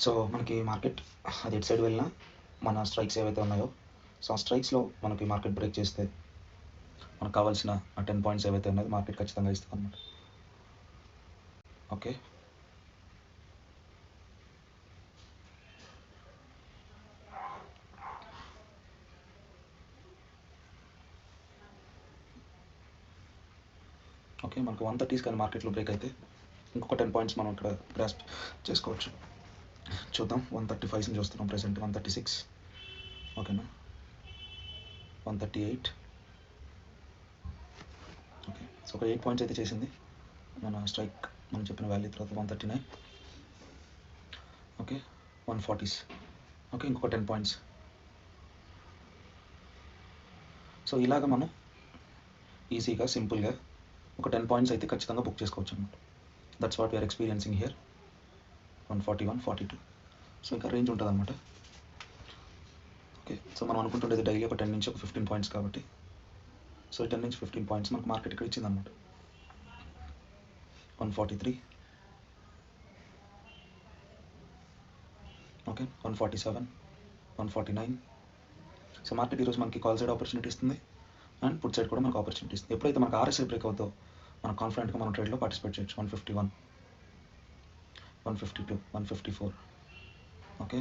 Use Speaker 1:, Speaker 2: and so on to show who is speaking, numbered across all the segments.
Speaker 1: So మనకి market అది ఎటు సైడ్ వెళ్ళినా మన స్ట్రైక్స్ ఏవైతే ఉన్నాయో, సో ఆ స్ట్రైక్స్లో మనకి మార్కెట్ బ్రేక్ చేస్తే మనకు కావాల్సిన 10 పాయింట్స్ ఏవైతే ఉన్నాయో మార్కెట్ ఖచ్చితంగా ఇస్తుంది అనమాట. ఓకే, ఓకే మనకు 130s కానీ మార్కెట్లో బ్రేక్ అయితే ఇంకొక 10 పాయింట్స్ మనం ఇక్కడ గ్రాస్ప్ చేసుకోవచ్చు. చూద్దాం, 135ని చూస్తున్నాం ప్రెసెంట్, 136, ఓకేనా, 138, ఓకే. సో ఒక 8 పాయింట్స్ అయితే చేసింది మన స్ట్రైక్, మనం చెప్పిన వాల్యూ. తర్వాత 139, ఓకే, 140s, ఓకే, ఇంకొక 10 పాయింట్స్. సో ఇలాగ మనం ఈజీగా సింపుల్గా ఒక 10 పాయింట్స్ అయితే ఖచ్చితంగా బుక్ చేసుకోవచ్చు అనమాట. That's what we're experiencing here. 141, 42, so ఇంకా రేంజ్ ఉంటుంది అనమాట. ఓకే, సో మనం అనుకుంటుండేది డైలీ ఒక 10 నుంచి ఒక 15 పాయింట్స్ కాబట్టి, సో 10 నుంచి 15 పాయింట్స్ మనకు మార్కెట్ ఇక్కడ ఇచ్చింది అనమాట. 143, ఓకే, 147, 149. సో మార్కెట్ ఈరోజు మనకి కాల్ సైడ్ ఆపర్చునిటీ ఇస్తుంది అండ్ పుట్ సైడ్ కూడా మనకు ఆపర్చునిటీ ఇస్తుంది. ఎప్పుడైతే మనకు RSI బ్రేక్ అవుతుందో మనం కాన్ఫిడెంట్గా మనం ట్రేడ్లో పార్టిసిపేట్ చేయొచ్చు. 151, 152, 154, ఓకే.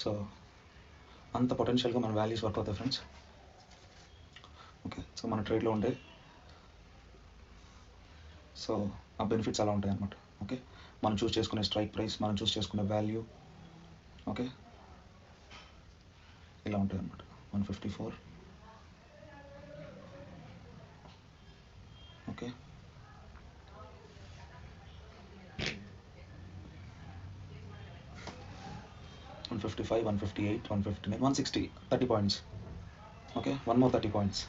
Speaker 1: సో అంత పొటెన్షియల్గా మన వాల్యూస్ వర్క్ అవుతాయి ఫ్రెండ్స్. ఓకే, సో మన ట్రేడ్లో ఉండే సో ఆ బెనిఫిట్స్ అలా ఉంటాయి అన్నమాట. ఓకే, మనం చూస్ చేసుకునే స్ట్రైక్ ప్రైస్, మనం చూస్ చేసుకునే వాల్యూ, ఓకే, ఇలా ఉంటుంది అన్నమాట. 154, okay, 155, 158, 159, 160, 30 points, okay, 1 more 30 points.